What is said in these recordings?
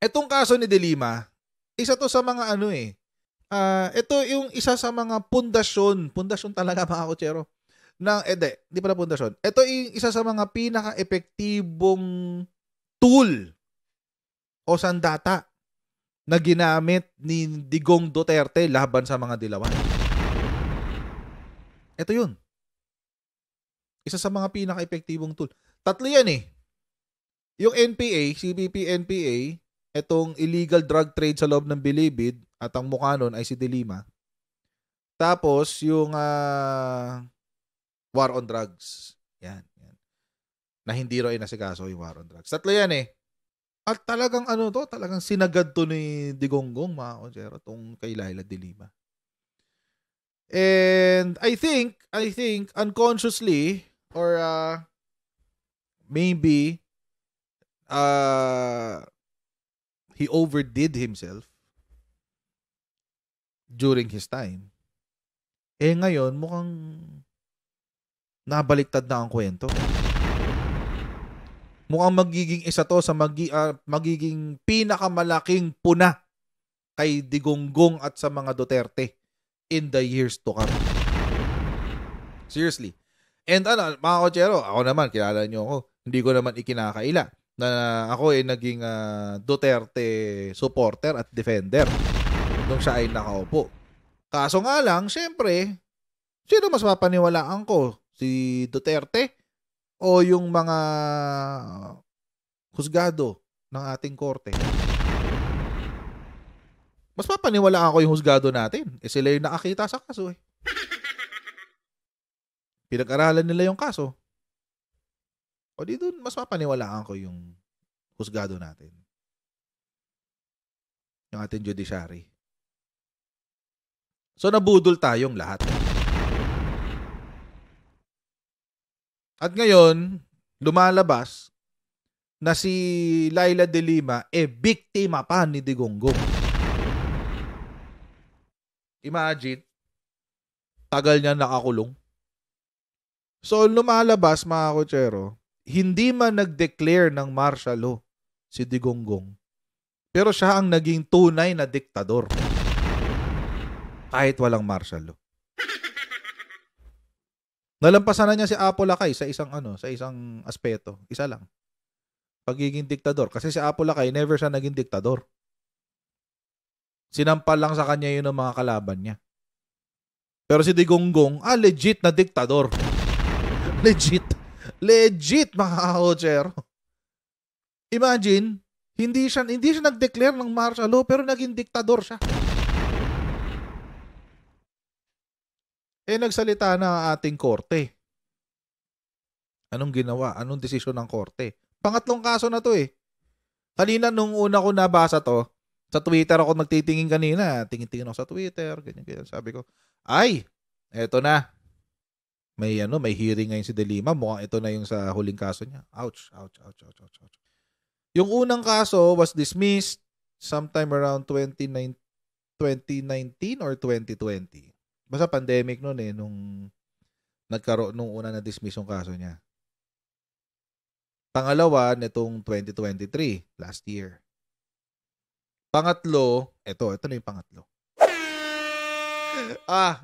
Etong kaso ni De Lima, isa to sa mga ano eh. Ito yung isa sa mga pundasyon talaga mga kutsero. Di pala pundasyon. Ito yung isa sa mga pinaka-epektibong tool o sandata na ginamit ni Digong Duterte laban sa mga dilawan. Ito yun. Isa sa mga pinaka-epektibong tool. Tatlo yan eh. Yung NPA, CBP NPA, itong illegal drug trade sa loob ng Bilibid at ang mukha nun ay si De Lima. Tapos yung war on drugs. Yan. Na hindi raw inasikaso yung war on drugs. Tatlo yan eh. At talagang talagang sinagad to ni Digonggong mga kutsero tong kay Laila De Lima. And I think unconsciously or maybe he overdid himself during his time. Ngayon mukhang nabaliktad na ang kwento. Mukhang magiging isa to sa magiging pinakamalaking puna kay Digonggong at sa mga Duterte in the years to come. Seriously. And mga kutsero, ako naman, kilala nyo ako, hindi ko naman ikinakaila na ako ay naging Duterte supporter at defender nung siya ay nakaupo. Kaso nga lang, syempre, sino mas mapaniwalaan ko? Si Duterte o yung mga husgado ng ating korte? Mas mapaniwalaan ko yung husgado natin. Sila yung nakakita sa kaso eh. Pinag-aralan nila yung kaso. O di doon, mas mapaniwalaan ko yung husgado natin. Yung ating judiciary. So, nabudol tayong lahat. At ngayon, lumalabas na si Laila De Lima biktima pa ni Digonggong. Imagine, tagal niya nakakulong. So, lumalabas mga kutsero, hindi man nag-declare ng martial law si Digonggong, pero siya ang naging tunay na diktador. Kahit walang martial law. Nalampasan na niya si Apo Lakay sa isang aspeto. Isa lang. Pagiging diktador. Kasi si Apo Lakay, never siya naging diktador. Sinampal lang sa kanya yun ng mga kalaban niya. Pero si Digonggong, legit na diktador. Legit mga kakotsero. Imagine, hindi siya nag-declare ng martial law pero naging diktador siya. Nagsalita na ang ating korte. Anong ginawa? Anong desisyon ng korte? Pangatlong kaso na to eh. Kanina nung una ko nabasa to, sa Twitter ako nagtitingin kanina. Tingin-tingin ako sa Twitter. Ganyan. Sabi ko, eto na. May hearing ngayon si De Lima. Mukhang ito na yung sa huling kaso niya. Ouch. Yung unang kaso was dismissed sometime around 2019 or 2020. Basta pandemic noon nung una na dismiss yung kaso niya. Pangalawa, nitong 2023, last year. Pangatlo, ito na yung pangatlo.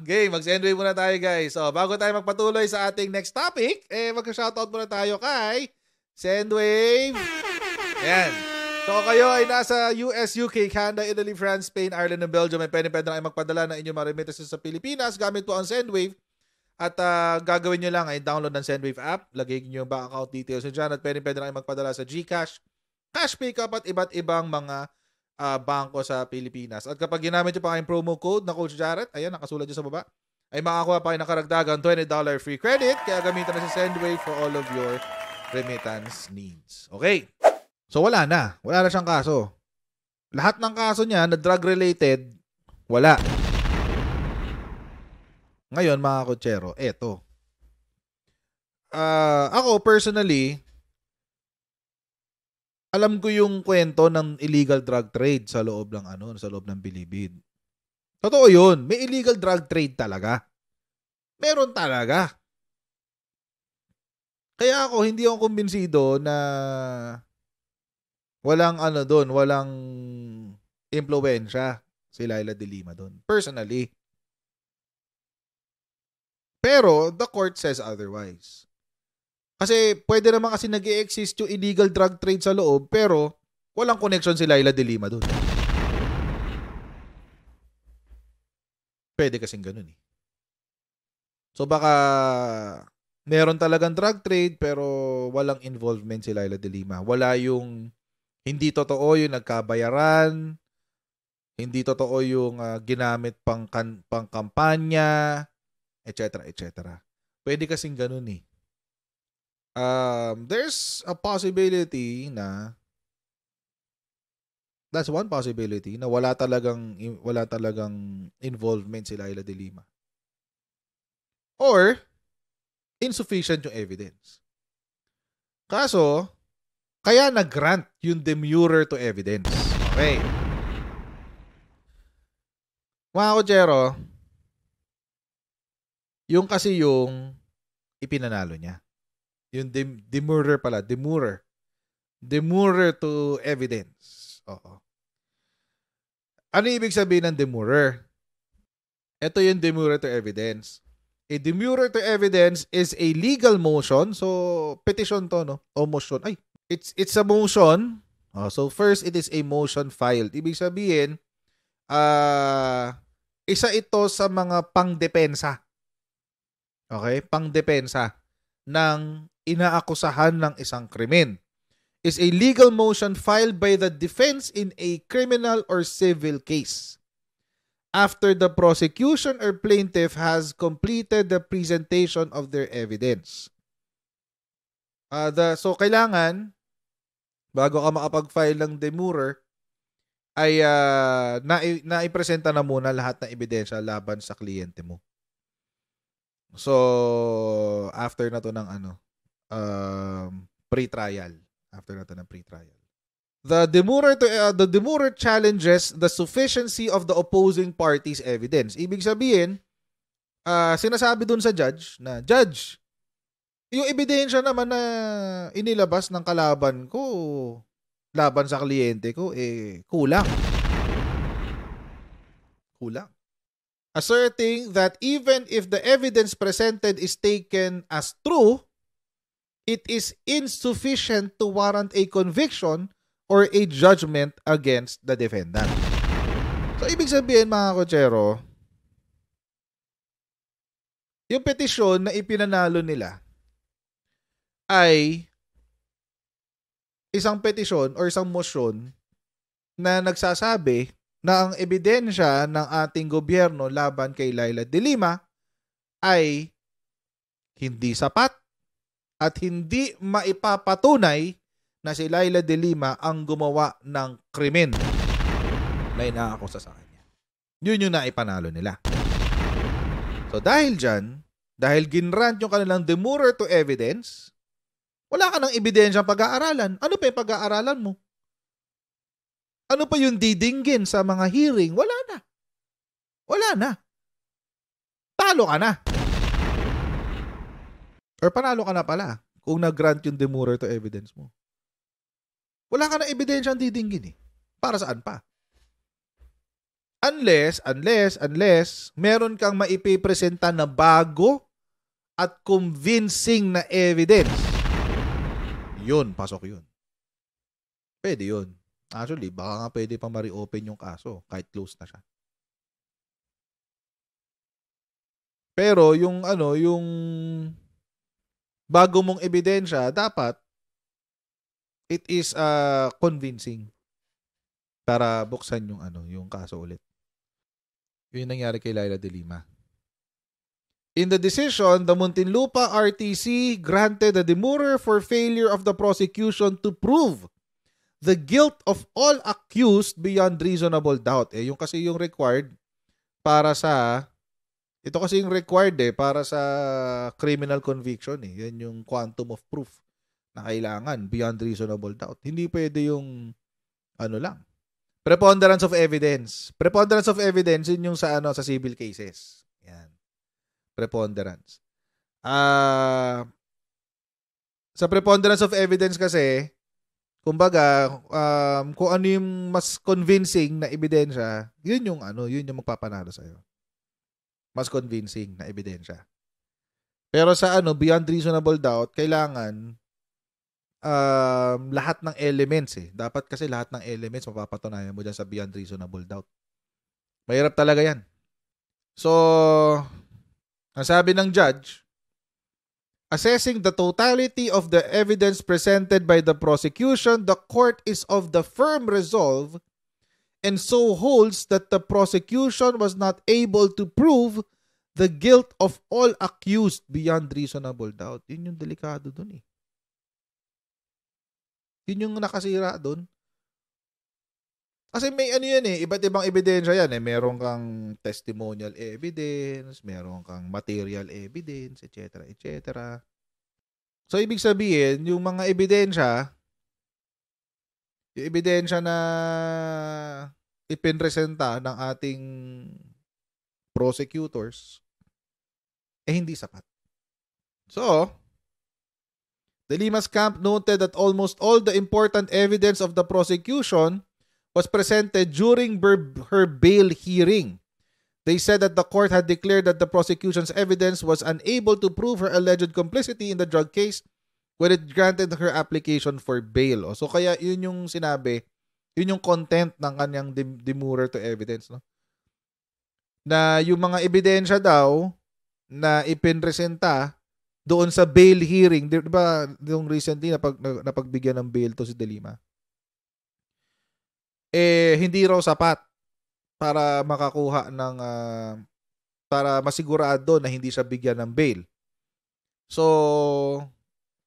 Game, mag-sendwave muna tayo guys. So, bago tayo magpatuloy sa ating next topic, mag-shoutout muna tayo kay Sendwave. Ayan. So, kayo ay nasa US, UK, Canada, Italy, France, Spain, Ireland, and Belgium. Ay pwede na kayo magpadala ng inyong mga remittances sa Pilipinas gamit po ang Sendwave. At gagawin nyo lang ay download ng Sendwave app. Lagay nyo yung bank account details nyo dyan. At pwede na kayo magpadala sa GCash, Cash Pickup at iba't ibang mga bangko sa Pilipinas. At kapag ginamit nyo pa kayong promo code na Coach Jarrett, ayan, nakasulat nyo sa baba, ay makakuha pa kayo ng karagdagang $20 free credit. Kaya gamitan na si Sendwave for all of your remittance needs. Okay. So, wala na siyang kaso. Lahat ng kaso niya na drug-related, wala. Ngayon, mga kutsero, eto. Ako, personally, alam ko yung kwento ng illegal drug trade sa loob ng Bilibid. Totoo yun. May illegal drug trade talaga. Meron talaga. Kaya ako, hindi ako kumbinsido na Walang ano doon, walang impluwensya si Laila de Lima doon. Personally. Pero, the court says otherwise. Kasi, pwede naman kasi nag-i-exist yung illegal drug trade sa loob, pero walang connection si Laila de Lima doon. Pwede kasing ganun eh. So, baka meron talagang drug trade, pero walang involvement si Laila de Lima. Wala yung hindi totoo yung nagkabayaran, hindi totoo yung ginamit pang kampanya, etc. etc. Pwede kasing ganun eh. There's a possibility na that's one possibility na wala talagang involvement si Laila de Lima. Or insufficient yung evidence. Kaso, kaya nag-grant yung demurrer to evidence. Okay. Mga kutsero, yung kasi yung ipinanalo niya. Yung demurrer pala. Demurrer to evidence. Oo. Ano ibig sabihin ng demurrer? Ito yung demurrer to evidence. A demurrer to evidence is a legal motion. So, petition to, no? O motion. Ay, it's a motion. So, first, it is a motion filed. Ibig sabihin, isa ito sa mga pangdepensa. Okay? Pangdepensa ng inaakusahan ng isang krimen. Is a legal motion filed by the defense in a criminal or civil case after the prosecution or plaintiff has completed the presentation of their evidence. So, kailangan, bago ka makapag-file ng demurrer, ay naipresenta na muna lahat ng ebidensya laban sa kliyente mo. So, after na to ng pre-trial. After na to ng pre-trial. The demurrer challenges the sufficiency of the opposing party's evidence. Ibig sabihin, sinasabi dun sa judge na, Judge, yung ebidensya naman na inilabas ng kalaban ko, laban sa kliyente ko, kulang. Kulang. Asserting that even if the evidence presented is taken as true, it is insufficient to warrant a conviction or a judgment against the defendant. So, ibig sabihin, mga kotsero, yung petisyon na ipinanalo nila ay isang petisyon or isang motion na nagsasabi na ang ebidensya ng ating gobyerno laban kay Laila de Lima ay hindi sapat at hindi maipapatunay na si Laila de Lima ang gumawa ng krimen na inaakusa sa kanya. Yun yung naipanalo nila. So dahil dyan, dahil ginrant yung kanilang demurrer to evidence, wala ka ng ebidensyang pag-aaralan. Ano pa yung pag-aaralan mo? Ano pa yung didinggin sa mga hearing? Wala na. Wala na. Talo ka na. Or panalo ka na pala kung nag-grant yung demurrer to evidence mo. Wala ka ng ebidensyang didinggin eh. Para saan pa? Unless meron kang maipipresenta na bago at convincing na evidence. Yun, pasok yun. Pwede yun. Actually, baka nga pwede pa ma-reopen yung kaso kahit close na siya. Pero yung bago mong ebidensya, dapat it is convincing para buksan yung kaso ulit. Yun nangyari kay Laila de Lima. In the decision, the Muntinlupa RTC granted the demurrer for failure of the prosecution to prove the guilt of all accused beyond reasonable doubt. Yung kasi yung required para sa para sa criminal conviction eh. Yan yung quantum of proof na kailangan beyond reasonable doubt. Hindi pwede yung lang. Preponderance of evidence. Preponderance of evidence yun yung sa civil cases. Yan. Preponderance. Sa preponderance of evidence kasi, Kumbaga, kung ano yung mas convincing na ebidensya, yun yung magpapanalo sa'yo. Mas convincing na ebidensya. Pero sa beyond reasonable doubt, kailangan lahat ng elements eh. Dapat kasi lahat ng elements mapapatunayan mo dyan sa beyond reasonable doubt. Mahirap talaga yan. So, ang sabi ng judge, assessing the totality of the evidence presented by the prosecution, the court is of the firm resolve and so holds that the prosecution was not able to prove the guilt of all accused beyond reasonable doubt. Yun yung delikado dun eh. Yun yung nakasira dun. Kasi may yan eh, iba't ibang ebidensya yan eh. Meron kang testimonial evidence, meron kang material evidence, etc. etc. So, ibig sabihin, yung mga ebidensya, yung ebidensya na ipinresenta ng ating prosecutors, hindi sapat. So, De Lima's camp noted that almost all the important evidence of the prosecution was presented during her bail hearing. They said that the court had declared that the prosecution's evidence was unable to prove her alleged complicity in the drug case when it granted her application for bail. So kaya yun yung sinabi, yun yung content ng kanyang demurrer to evidence. No? Na yung mga ebidensya daw na ipinresenta doon sa bail hearing, di ba yung recently napagbigyan ng bail to si De Lima, hindi raw sapat para makakuha ng para masigurado na hindi siya bigyan ng bail. So,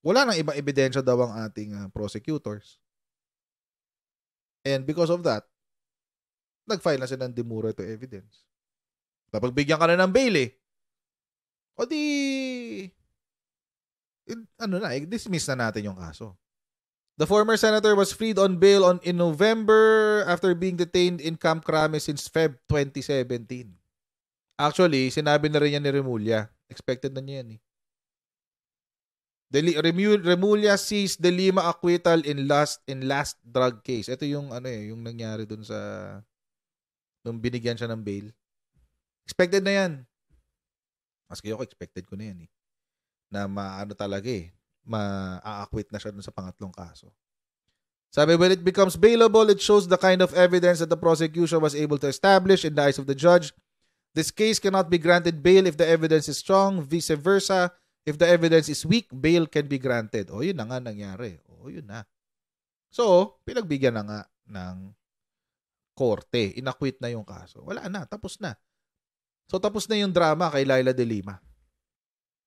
wala nang ibang ebidensya daw ang ating prosecutors. And because of that, nag-file na sila ng demurrer to evidence. Napagbigyan ka na ng bail eh. O di, dismiss na natin yung kaso. The former senator was freed on bail in November after being detained in Camp Crame since Feb 2017. Actually, sinabi na rin yan ni Remulla. Expected na niya yan eh. Remulla sees De Lima acquittal in last drug case. Ito yung yung nangyari dun sa nung binigyan siya ng bail. Expected na yan. Maski ako expected ko na yan eh. Na talaga eh. Ma-acquit na siya dun sa pangatlong kaso. Sabi, when it becomes bailable, it shows the kind of evidence that the prosecution was able to establish in the eyes of the judge. This case cannot be granted bail if the evidence is strong. Vice versa, if the evidence is weak, bail can be granted. O, yun na nga nangyari. O, yun na. So, pinagbigyan na nga ng korte. Inacquit na yung kaso. Wala na. Tapos na. So, tapos na yung drama kay Leila De Lima.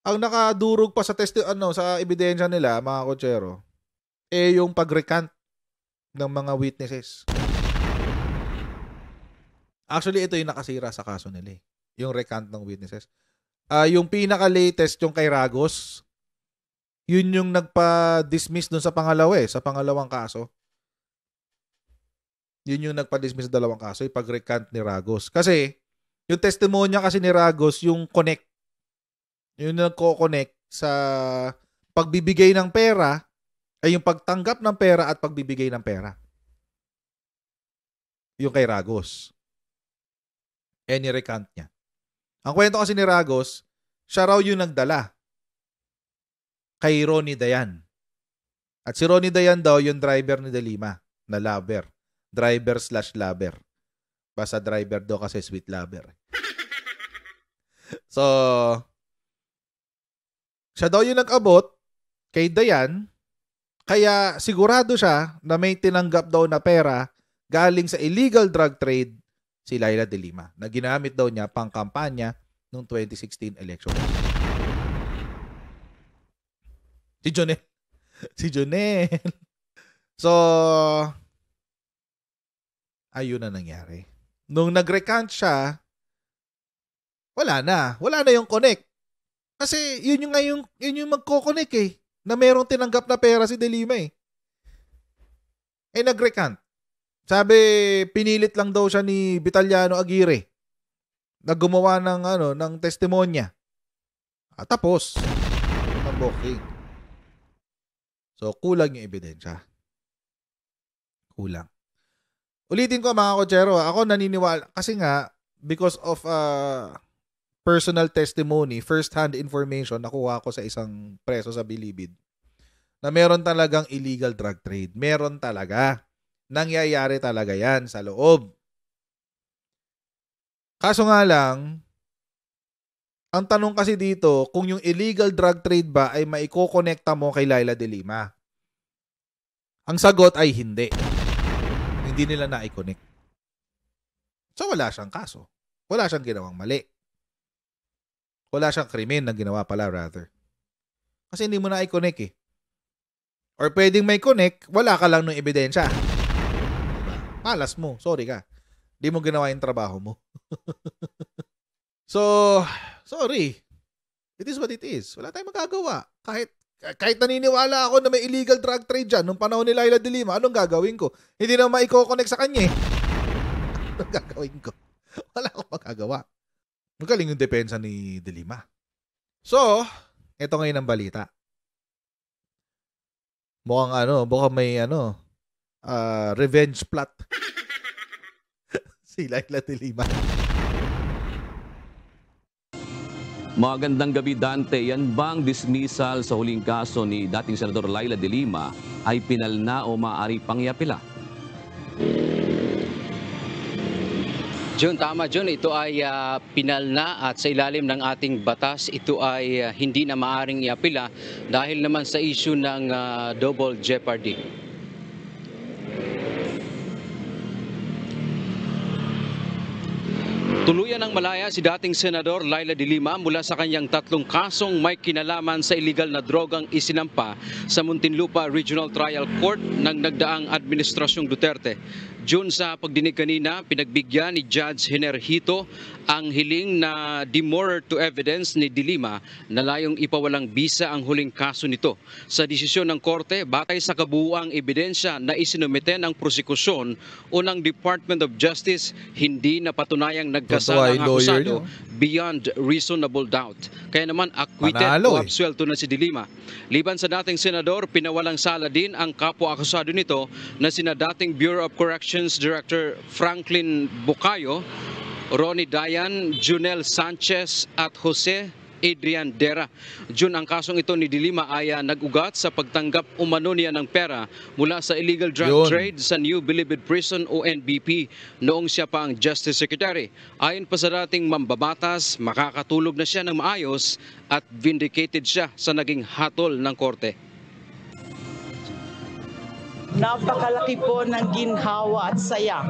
Ang nakadurog pa sa sa ebidensya nila, mga kotsero, yung pag-recant ng mga witnesses. Actually, ito yung nakasira sa kaso nila. Yung recant ng witnesses. Yung pinaka-latest, yung kay Ragos, yun yung nagpa-dismiss dun sa pangalawang kaso. Yun yung nagpa-dismiss sa dalawang kaso, yung pag-recant ni Ragos. Kasi, yung testimonya kasi ni Ragos, yung connect. Yung nagko-connect sa pagbibigay ng pera, ay yung pagtanggap ng pera at pagbibigay ng pera. Yung kay Ragos. Ni-recant niya. Ang kwento kasi ni Ragos, siya raw yung nagdala kay Ronnie Dayan. At si Ronnie Dayan daw yung driver ni De Lima na lover. Driver/lover. Basta driver daw kasi sweet lover. So, siya daw yung nag-abot kay Dayan, kaya sigurado siya na may tinanggap daw na pera galing sa illegal drug trade si Leila De Lima na ginamit daw niya pang kampanya noong 2016 election. Si Jonel. So, ayun na nangyari. Nung nag-recant siya, wala na yung connect. Kasi yun yung magko-connect eh. Na merong tinanggap na pera si De Lima eh. Nag-recant. Sabi, pinilit lang daw siya ni Vitaliano Aguirre na gumawa ng testimonya. At tapos, ang booking. So, kulang yung ebidensya. Kulang. Ulitin ko mga kotsero, ako naniniwala, kasi nga, because of personal testimony, first-hand information, nakuha ko sa isang preso sa Bilibid, na meron talagang illegal drug trade. Meron talaga. Nangyayari talaga yan sa loob. Kaso nga lang, ang tanong kasi dito, kung yung illegal drug trade ba ay maikokonekta mo kay Laila de Lima? Ang sagot ay hindi. Hindi nila na-connect. So wala siyang kaso. Wala siyang ginawang mali. Wala siyang krimen na ginawa pala rather. Kasi hindi mo na-connect eh. Or pwedeng may connect, wala ka lang ng ebidensya. Diba? Malas mo. Sorry ka. Hindi mo ginawa yung trabaho mo. So, sorry. It is what it is. Wala tayong magagawa. Kahit naniniwala ako na may illegal drug trade dyan nung panahon ni Laila de Lima, anong gagawin ko? Hindi na maiko-connect sa kanya eh. Anong gagawin ko? Wala akong magagawa. Magaling yung depensa ni de Lima. So, ito ngayon ang balita. Mukhang may revenge plot. Si Laila de Lima. Magandang gabi, Dante. Yan bang dismissal sa huling kaso ni dating Senador Laila de Lima ay pinal na o maaari pang iapila? Jun, tama Jun. Ito ay pinal na at sa ilalim ng ating batas, ito ay hindi na maaring iapila dahil naman sa issue ng double jeopardy. Tuluyan ng malaya si dating Senador Laila de Lima mula sa kanyang 3 kasong may kinalaman sa illegal na drogang isinampa sa Muntinlupa Regional Trial Court ng nagdaang Administrasyong Duterte. June sa pagdinig kanina, pinagbigyan ni Judge Henerhito ang hiling na demurrer to evidence ni de Lima na layong ipawalang bisa ang huling kaso nito. Sa desisyon ng Korte, batay sa kabuuang ebidensya na isinumite ng prosekusyon o ng Department of Justice, hindi na patunayang nagkasala ang akusado beyond reasonable doubt. Kaya naman acquitted o absuelto na si de Lima. Liban sa dating senador, pinawalang sala din ang kapwa-akusado nito na sina dating Bureau of Corrections Director Franklin Bucayo, Ronnie Dayan, Junel Sanchez at Jose Adrian Dera. Jun, ang kasong ito ni de Lima ay nag-ugat sa pagtanggap umano niya ng pera mula sa illegal drug trade sa New Bilibid Prison o NBP noong siya pa ang Justice Secretary. Ayon pa sa dating mambabatas, makakatulog na siya ng maayos at vindicated siya sa naging hatol ng korte. Napakalaki po ng ginhawa at saya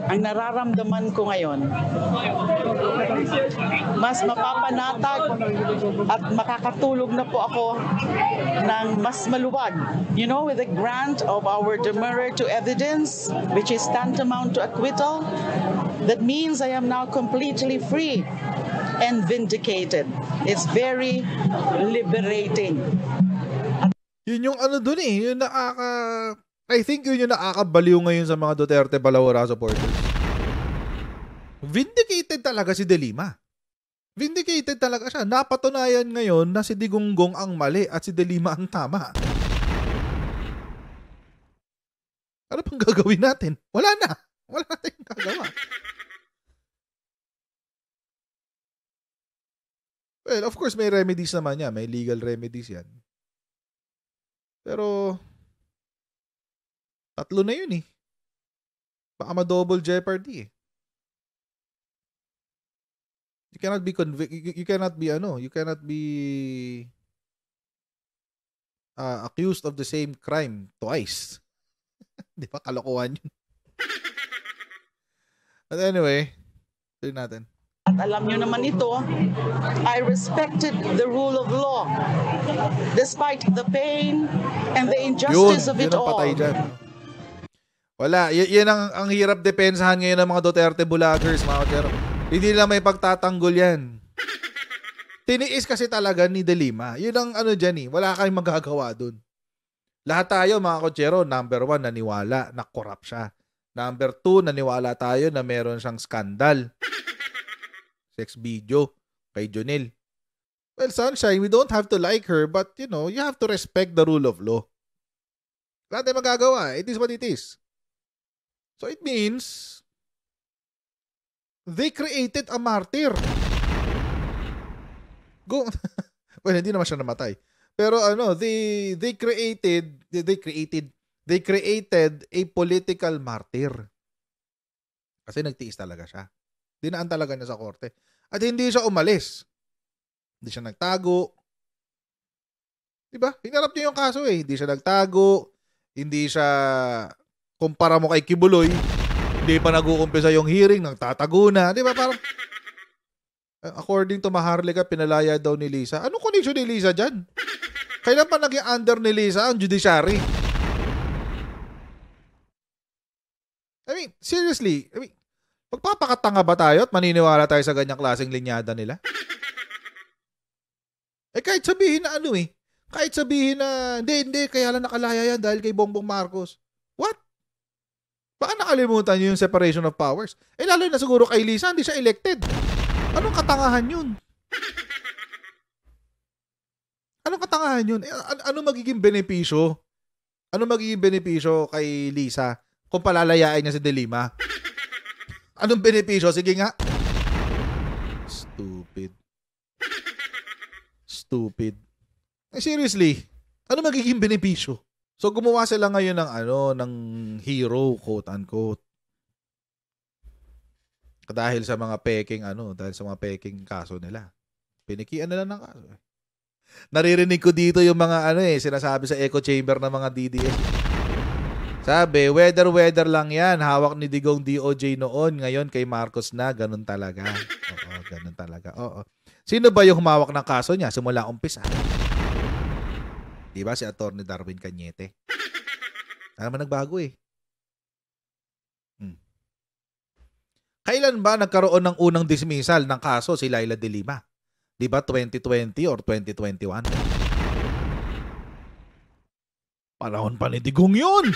ang nararamdaman ko ngayon. Mas mapapanatag at makakatulog na po ako ng mas maluwag. You know, with the grant of our demurrer to evidence, which is tantamount to acquittal, that means I am now completely free and vindicated. It's very liberating. Yun yung dun eh. Yung I think yun yung nakakabaliw ngayon sa mga Duterte Balawara supporters. Vindicated talaga si de Lima. Vindicated talaga siya. Napatunayan ngayon na si Digonggong ang mali at si de Lima ang tama. Ano pang gagawin natin? Wala na. Wala natin gagawa. Well, of course, may remedies naman yan. May legal remedies yan. Pero 3 na yun eh. Baka ma-double jeopardy eh. You cannot be accused of the same crime twice. Di ba kalokohan yun? But anyway, tuloy natin. At alam nyo naman ito, I respected the rule of law despite the pain and the injustice of it all. Wala, yan ang hirap depensahan ngayon ng mga Duterte vloggers, mga kotsero. Hindi lang may pagtatanggol yan. Tiniis kasi talaga ni de Lima. Yun ang dyan eh. Wala kayong magagawa dun. Lahat tayo, mga kotsero, number 1, naniwala na corrupt siya. Number 2, naniwala tayo na meron siyang skandal. Sex video kay Jonel. Well, Sunshine, we don't have to like her, but you have to respect the rule of law. Wala tayong magagawa. It is what it is. So it means they created a martyr. Well, hindi naman siya namatay. Pero they created a political martyr. Kasi nagtiis talaga siya. Dinaan talaga niya sa korte. At hindi siya umalis. Hindi siya nagtago. Diba? Hinarap niya yung kaso eh. Hindi siya nagtago. Hindi siya, kumpara mo kay Kibuloy, hindi pa nag-uumpisa yung hearing, nagtatago na. Diba? Parang, according to Maharlika, pinalaya daw ni Lisa. Anong connection ni Lisa dyan? Kailan pa naging under ni Lisa ang judiciary? I mean, seriously, magpapakatanga ba tayo at maniniwala tayo sa ganyang klaseng linyada nila? Kahit sabihin na kahit sabihin na, hindi, kaya lang nakalaya yan dahil kay Bongbong Marcos. What? Baka nakalimutan nyo yung separation of powers. Lalo na siguro kay Lisa, hindi siya elected. Anong katangahan yun? Anong katangahan yun? Ano magiging benepisyo? Ano magiging benepisyo kay Lisa kung palalayain niya si De Lima? Anong benepisyo? Sige nga. Stupid. Seriously, ano magiging benepisyo? So gumawa sila ngayon ng hero, quote unquote. Dahil sa mga peking kaso nila. Pinikian nila ng kaso. Naririnig ko dito yung mga sinasabi sa echo chamber ng mga DDS. Sabi, weather lang yan. Hawak ni Digong DOJ noon. Ngayon kay Marcos na. Ganun talaga. Oo, ganun talaga. Oo. Sino ba yung humawak ng kaso niya? Simula umpisa. Diba si Atty. Darwin Cañete? Naman nagbago eh. Kailan ba nagkaroon ng unang dismissal ng kaso si Laila de Lima? Diba 2020 or 2021? Panahon pa ni Digong yun!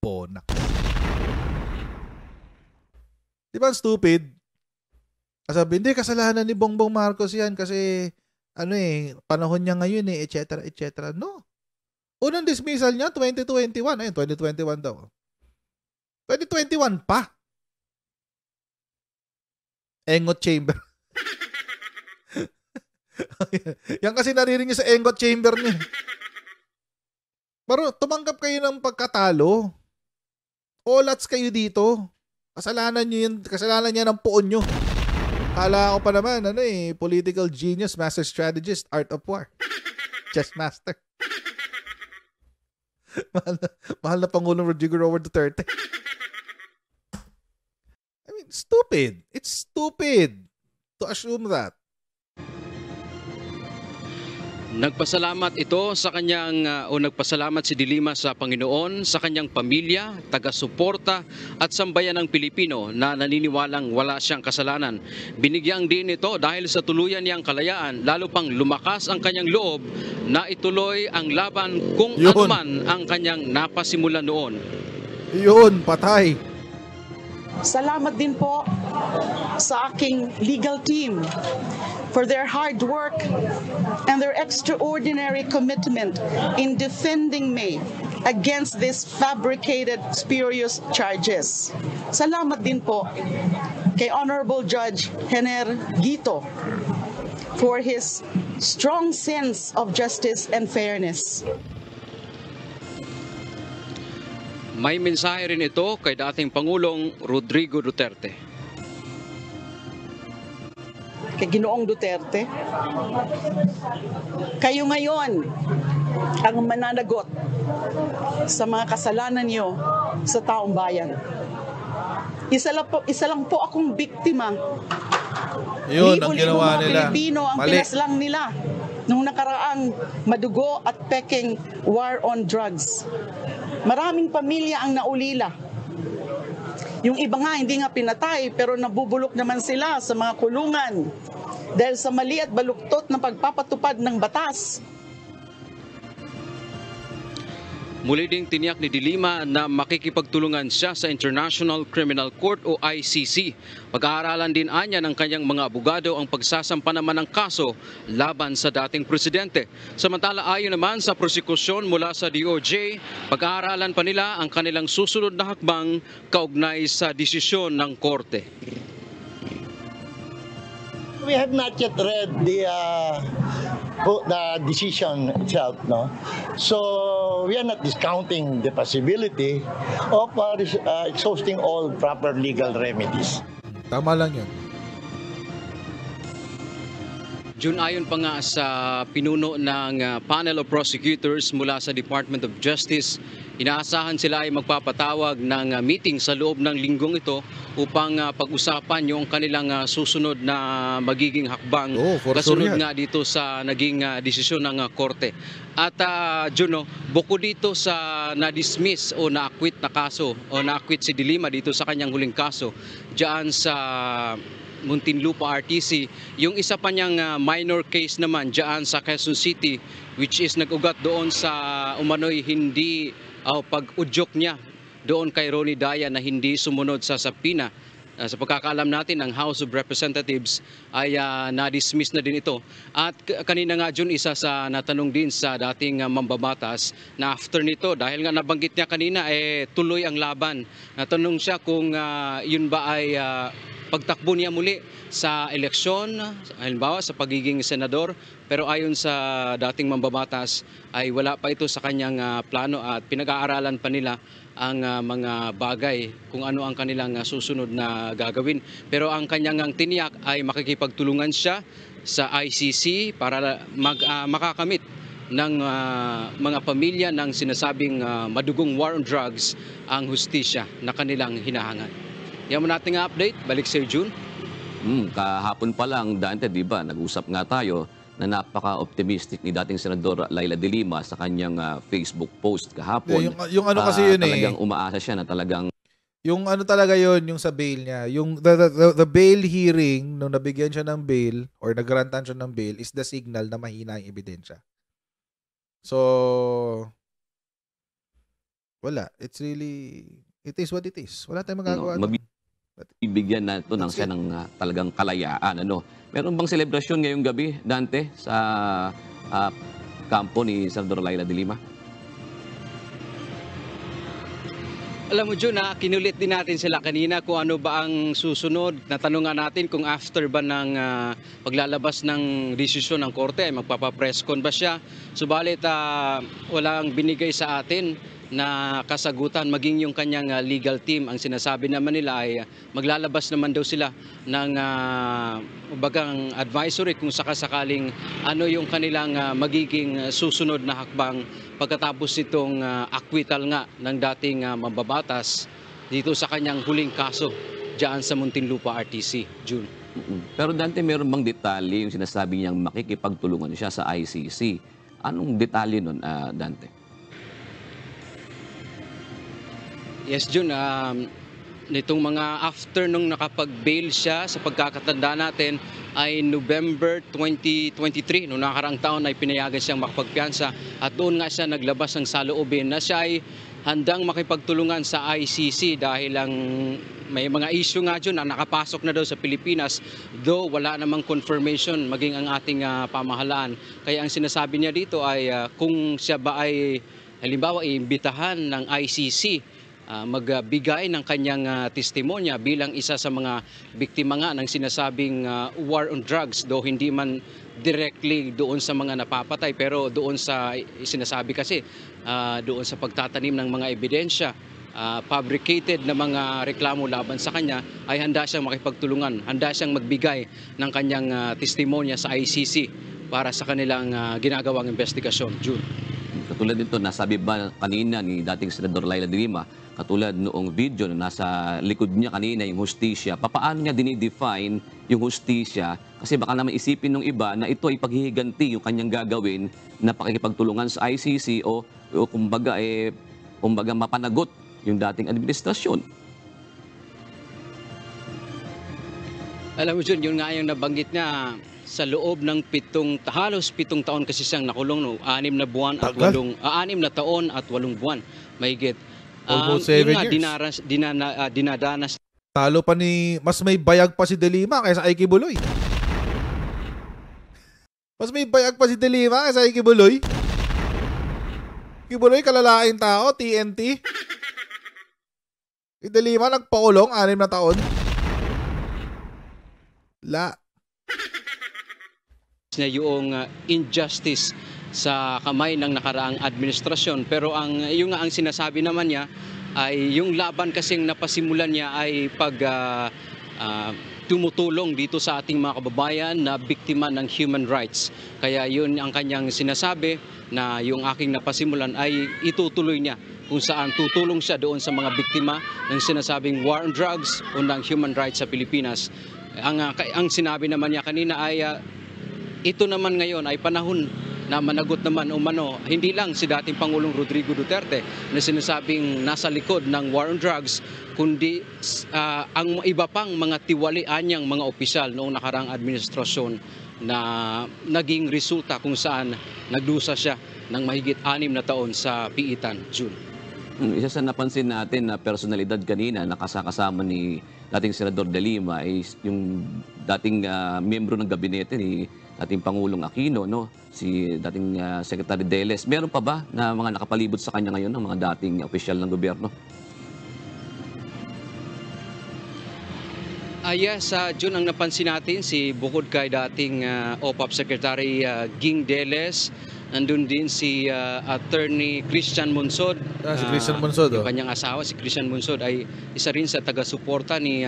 Ponak. Diba stupid? Sabi, hindi, kasalanan ni Bongbong Marcos yan kasi, panahon niya ngayon etc. No. Unang dismissal niya, 2021. Ayun, 2021 daw. 2021 pa. Engot chamber. Yan kasi naririnig niya sa engot chamber niya. Pero tumanggap kayo ng pagkatalo. Olats kayo dito. Kasalanan niya ng poon nyo. Kala ko pa naman, political genius, master strategist, art of war. Chess master. mahal na Pangulong Rodrigo Rower Duterte. I mean, stupid. It's stupid to assume that. Nagpasalamat ito sa kanyang nagpasalamat si De Lima sa Panginoon, sa kanyang pamilya, taga-suporta at sambayanang Pilipino na naniniwalang wala siyang kasalanan. Binigyang din ito dahil sa tuluyan niyang kalayaan, lalo pang lumakas ang kanyang loob na ituloy ang laban kung anuman ang kanyang napasimulan noon. Yun, patay. Salamat din po sa aking legal team for their hard work and their extraordinary commitment in defending me against these fabricated, spurious charges. Salamat din po kay Honorable Judge Henner Guito for his strong sense of justice and fairness. May mensahe rin ito kay dating Pangulong Rodrigo Duterte. Kay Ginoong Duterte, kayo ngayon ang mananagot sa mga kasalanan niyo sa taong bayan. Isa lang po akong biktima. Yun ang ginawa nila. Pilipino ang pinaslang nila nung nakaraang madugo at peking war on drugs. Maraming pamilya ang naulila. Yung iba nga hindi nga pinatay pero nabubulok naman sila sa mga kulungan dahil sa mali at baluktot ng pagpapatupad ng batas. Muli ding tiniyak ni De Lima na makikipagtulungan siya sa International Criminal Court o ICC. Pag-aaralan din anya ng kanyang mga abogado ang pagsasampa naman ng kaso laban sa dating presidente. Samantala ayon naman sa prosekusyon mula sa DOJ, pag-aaralan pa nila ang kanilang susunod na hakbang kaugnay sa desisyon ng korte. We have not yet read the decision itself, no. So we are not discounting the possibility of exhausting all proper legal remedies. Tama lang yun. June, ayon pa nga sa pinuno ng panel of prosecutors mula sa Department of Justice, inaasahan sila ay magpapatawag ng meeting sa loob ng linggong ito upang pag-usapan yung kanilang susunod na magiging hakbang kasunod nga dito sa naging desisyon ng korte. At June, bukod dito sa na-dismiss o na-acquit na kaso o na-acquit si De Lima dito sa kanyang huling kaso diyan sa Muntinlupa RTC, yung isa pa niyang minor case naman diyan sa Quezon City, which is nag-ugat doon sa umano'y hindi pag-udyok niya doon kay Ronnie Daya na hindi sumunod sa subpoena. Sa pagkakaalam natin, ang House of Representatives ay na-dismiss na din ito. At kanina nga June, isa sa natanong din sa dating mambabatas na after nito, dahil nga nabanggit niya kanina, tuloy ang laban. Natanong siya kung yun ba ay pagtakbo niya muli sa eleksyon, halimbawa sa pagiging senador, pero ayon sa dating mambabatas ay wala pa ito sa kanyang plano at pinag-aaralan pa nila ang mga bagay kung ano ang kanilang susunod na gagawin. Pero ang kanyang tiniyak ay makikipagtulungan siya sa ICC para makakamit ng mga pamilya ng sinasabing madugong war on drugs ang hustisya na kanilang hinahangad. Yan mo nating update. Balik sa June. Kahapon pa lang, Dante, di ba, nag-usap nga tayo na napaka-optimistic ni dating Senador Laila De Lima sa kanyang Facebook post kahapon. Yung ano kasi yun talagang umaasa siya na talagang yung ano talaga yun, yung sa bail niya. Yung the bail hearing, nung nabigyan siya ng bail or nagrantan siya ng bail, is the signal na mahina yung ebidensya. So, wala. It's really, it is what it is. Wala tayong magagawa. Ibigyan na ito ng siya ng talagang kalayaan. Meron bang selebrasyon ngayong gabi, Dante, sa kampo ni Senador Laila De Lima? Alam mo, June, kinulit din natin sila kanina kung ano ba ang susunod. Natanungan natin kung after ba ng paglalabas ng desisyon ng korte, ay magpapapresscon ba siya. Subalit, walang binigay sa atin na kasagutan, maging yung kanyang legal team. Ang sinasabi naman nila ay maglalabas naman daw sila ng bagang advisory kung sakasakaling ano yung kanilang magiging susunod na hakbang pagkatapos itong acquittal nga ng dating mambabatas dito sa kanyang huling kaso diyan sa Muntinlupa RTC, June. Pero Dante, meron bang detalye yung sinasabi niyang makikipagtulungan siya sa ICC? Anong detalye nun, Dante? Yes, June. Nitong mga after nung nakapag-bail siya, sa pagkakatanda natin ay November 2023. Noong nakaraang taon ay pinayagan siyang makapagpiyansa at doon nga siya naglabas ng saloobin na siya ay handang makipagtulungan sa ICC dahil ang may mga issue nga dyan na nakapasok na daw sa Pilipinas, though wala namang confirmation maging ang ating pamahalaan. Kaya ang sinasabi niya dito ay kung siya ba ay halimbawa iimbitahan ng ICC magbigay ng kanyang testimonya bilang isa sa mga biktima nga ng sinasabing war on drugs, though hindi man directly doon sa mga napapatay, pero doon sa sinasabi kasi doon sa pagtatanim ng mga ebidensya, fabricated na mga reklamo laban sa kanya, ay handa siyang makipagtulungan, handa siyang magbigay ng kanyang testimonya sa ICC para sa kanilang ginagawang investigasyon. June. Katulad nito, nasabi ba kanina ni dating Senador Laila De Lima, katulad noong video na nasa likod niya kanina yung hustisya, papaano niya dinidefine yung hustisya? Kasi baka naman isipin ng iba na ito ay paghihiganti yung kanyang gagawin na pakikipagtulungan sa ICC o kumbaga mapanagot yung dating administrasyon. Alam mo, Jun, yun nga yung nabanggit niya sa loob ng halos 7 taon kasi siyang nakulong, no? 6 na buwan at Tagal. 6 na taon at 8 buwan. Mahigit. Almost Yun 7 nga, years. dinadanas Talo pa mas may bayag pa si De Lima kaysa Ike Buloy. Mas may bayag pa si De Lima kaysa Ike Buloy. Ike Buloy, kalalaking tao, TNT. Si De Lima nagpakulong 6 na taon. niya yung injustice sa kamay ng nakaraang administrasyon. Pero yung nga ang sinasabi naman niya ay yung laban kasing napasimulan niya ay tumutulong dito sa ating mga kababayan na biktima ng human rights. Kaya yun ang kanyang sinasabi na yung aking napasimulan ay itutuloy niya kung saan tutulong siya doon sa mga biktima ng sinasabing war on drugs o ng human rights sa Pilipinas. Ang sinabi naman niya kanina ay ito naman ngayon ay panahon na managot naman umano, hindi lang si dating Pangulong Rodrigo Duterte na sinasabing nasa likod ng war on drugs, kundi ang iba pang mga tiwalian niyang mga opisyal noong nakaraang administrasyon na naging resulta kung saan nagdusa siya ng mahigit 6 na taon sa piitan, June. Isa sa napansin natin na personalidad kanina na kasama ni dating Senador De Lima ay yung dating miyembro ng gabinete ni dating Pangulong Aquino, no? Si dating Secretary Deles. Meron pa ba na mga nakapalibot sa kanya ngayon ng mga dating opisyal ng gobyerno? Yes, June, ang napansin natin, bukod kay dating OPAP Secretary Ging Deles, nandun din si Attorney Christian Munsod. Si Christian Munsod. Yung kanyang asawa, si Christian Munsod, ay isa rin sa taga-suporta ni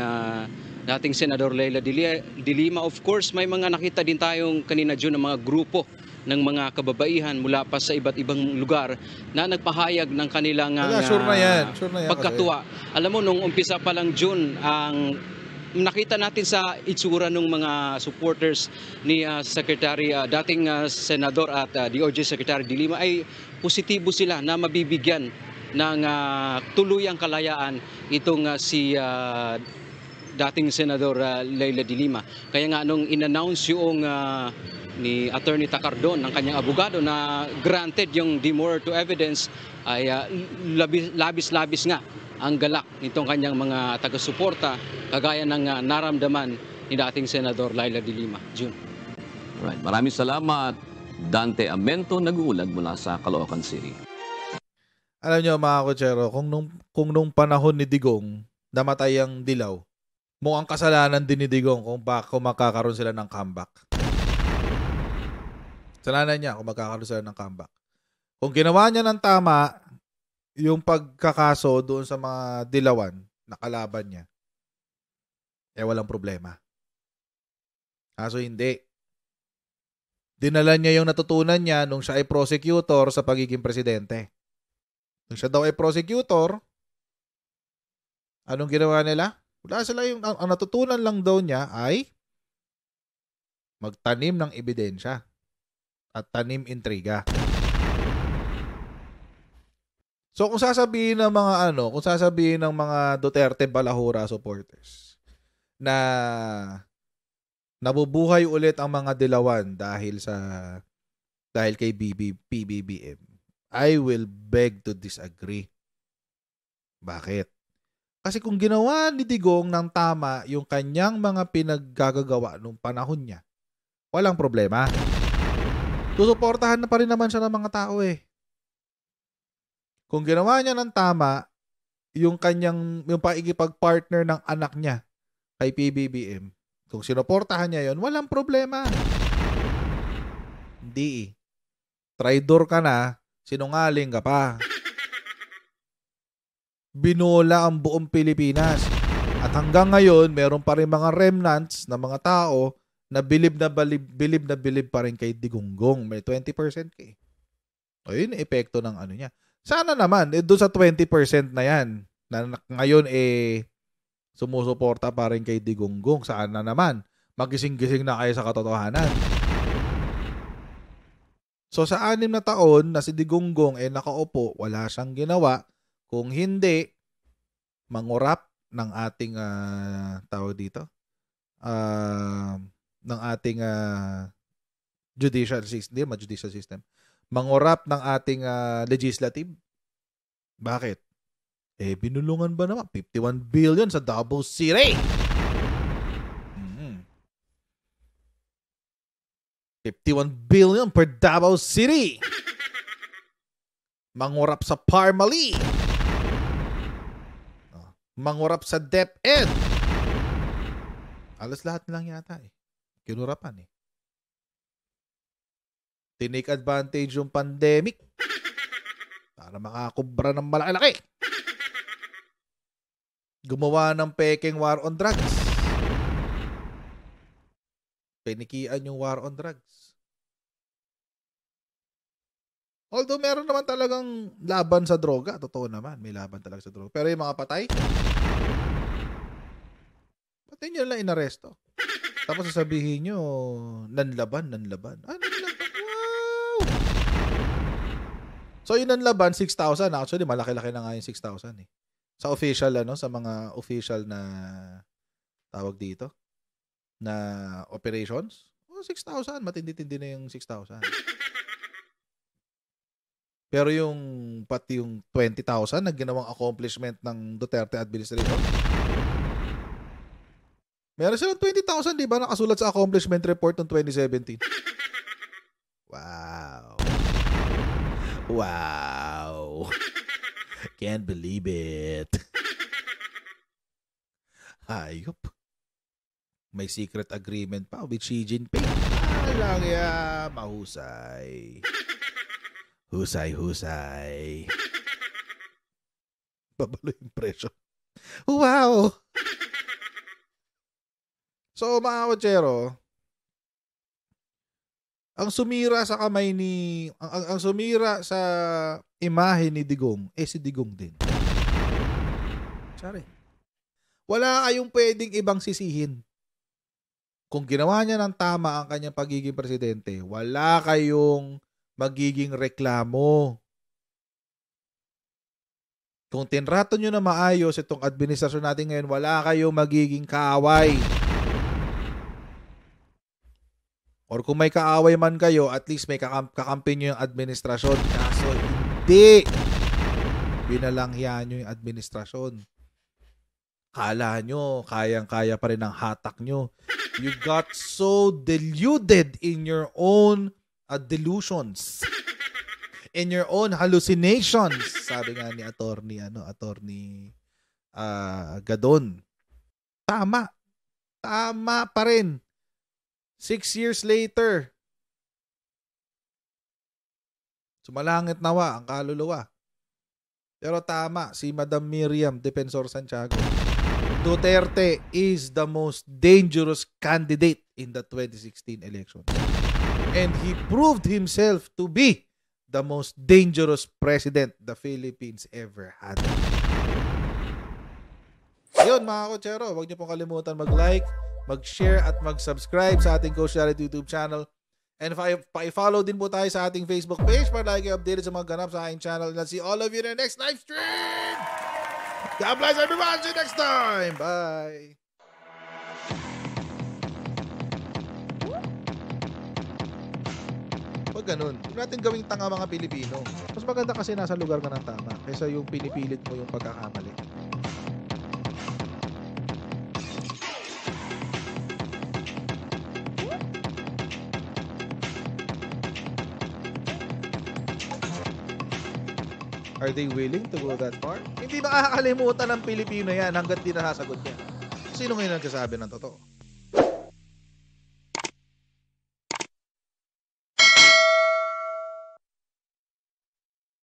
dating Senador Leila de Lima. Of course, may mga nakita din tayong kanina, June, ng mga grupo ng mga kababaihan mula pa sa iba't ibang lugar na nagpahayag ng kanilang Sure na yan pagkatuwa. Alam mo, nung umpisa pa lang, June, ang nakita natin sa itsura ng mga supporters ni dating Senador at DOJ Secretary de Lima ay positibo sila na mabibigyan ng tuluyang kalayaan itong si dating Senador Leila de Lima. Kaya nga nung in-announce yung ni Attorney Tacardon ng kanyang abogado na granted yung demurrer to evidence ay labis-labis nga ang galak nitong kanyang mga taga-suporta kagaya ng naramdaman ni dating Senador Leila de Lima. June. Right. Maraming salamat, Dante Amento, nag-uulag mula sa Caloocan City. Alam niyo mga kutsero, kung nung panahon ni Digong namatay ang Dilaw, mukhang kasalanan din ni Digong kung makakaroon sila ng comeback. Kasalanan niya kung magkakaroon sila ng comeback. Kung ginawa niya ng tama yung pagkakaso doon sa mga Dilawan na kalaban niya, walang problema. Kaso hindi. Dinala niya yung natutunan niya nung siya ay prosecutor sa pagiging presidente. Nung siya daw ay prosecutor, anong ginawa nila? Wala sila ang natutunan lang daw niya ay magtanim ng ebidensya at tanim intriga. So kung sasabihin ng mga Duterte Balahura supporters na nabubuhay ulit ang mga Dilawan dahil kay PBBM, I will beg to disagree. Bakit? Kasi kung ginawa ni Digong ng tama yung kanyang mga pinaggagawa nung panahon niya, walang problema. Susuportahan na pa rin naman siya ng mga tao eh. Kung ginawa niya ng tama yung pakikipag-partner ng anak niya kay PBBM, kung sinuportahan niya yon, walang problema. Hindi eh. Traidor ka na, sinungaling ka pa. Binola ang buong Pilipinas. At hanggang ngayon, meron pa rin mga remnants na mga tao na bilib pa rin kay Digonggong. May 20% ka eh. O yun, epekto ng ano niya. Sana naman, doon sa 20% na yan, na ngayon sumusuporta pa rin kay Digonggong. Sana naman, magising-gising na kayo sa katotohanan. So sa 6 na taon na si Digonggong nakaupo, wala siyang ginawa, kung hindi mangurap ng ating tao dito, ng ating judicial system. Hindi, judicial system. Mangurap ng ating legislative. Bakit? Binulungan ba naman? 51 billion sa Davao City. 51 billion per Davao City. Mangurap sa Parmali. Mangurap sa DepEd. Alas lahat nilang yata kinurapan Tinake advantage yung pandemic para makakubra ng malaki-laki. Gumawa ng peking war on drugs. Pinikian yung war on drugs. Although meron naman talagang laban sa droga. Totoo naman, may laban talaga sa droga. Pero yung mga patay, patay nyo lang inaresto. Tapos sasabihin nyo, nanlaban. Nanlaban. Wow! So yung nanlaban, 6,000. Actually, malaki-laki na nga yung 6,000 Sa official, sa mga official na tawag dito, na operations, 6,000. Matindi-tindi na yung 6,000. Pero yung pati yung 20,000 na ginawang accomplishment ng Duterte administration, meron silang 20,000, di ba, nakasulat sa accomplishment report ng 2017. Wow. Wow. Can't believe it. Hayop. May secret agreement pa with Xi Jinping. Alang mahusay. Husay. Babalo yung presyo. Wow! So, mga kotsero, ang sumira sa kamay ni... Ang sumira sa imahe ni Digong, si Digong din. Sorry. Wala kayong pwedeng ibang sisihin. Kung ginawa niya ng tama ang kanyang pagiging presidente, wala kayong magiging reklamo. Kung tinrato nyo na maayos itong administrasyon natin ngayon, wala kayong magiging kaaway. Or kung may kaaway man kayo, at least may kakampi nyo yung administrasyon. Kaso hindi. Binalanghiyan nyo yung administrasyon. Kala nyo, kayang-kaya pa rin ang hatak nyo. You got so deluded in your own delusions, in your own hallucinations, sabi nga ni attorney Gadon. Tama pa rin. 6 years later, sumalangit nawa ang kaluluwa. Pero tama si Madam Miriam Defensor Santiago. Duterte is the most dangerous candidate in the 2016 elections. And he proved himself to be the most dangerous president the Philippines ever had. Yun mga kotsero, huwag niyo pong kalimutan mag-like, mag-share at mag-subscribe sa ating Coach Jared YouTube channel. And pa-follow din po tayo sa ating Facebook page para lagi updated sa mga ganap sa aking channel. And I'll see all of you in the next live stream! God bless everyone! See you next time! Bye! Pag ganun, huwag natin gawing tanga mga Pilipino. Mas maganda kasi nasa lugar ka ng tama kaysa yung pinipilit mo yung pagkakamali. Are they willing to go that far? Hindi makakalimutan ng Pilipino yan hanggat di nasasagot niya. Sino ngayon nagsasabi ng totoo?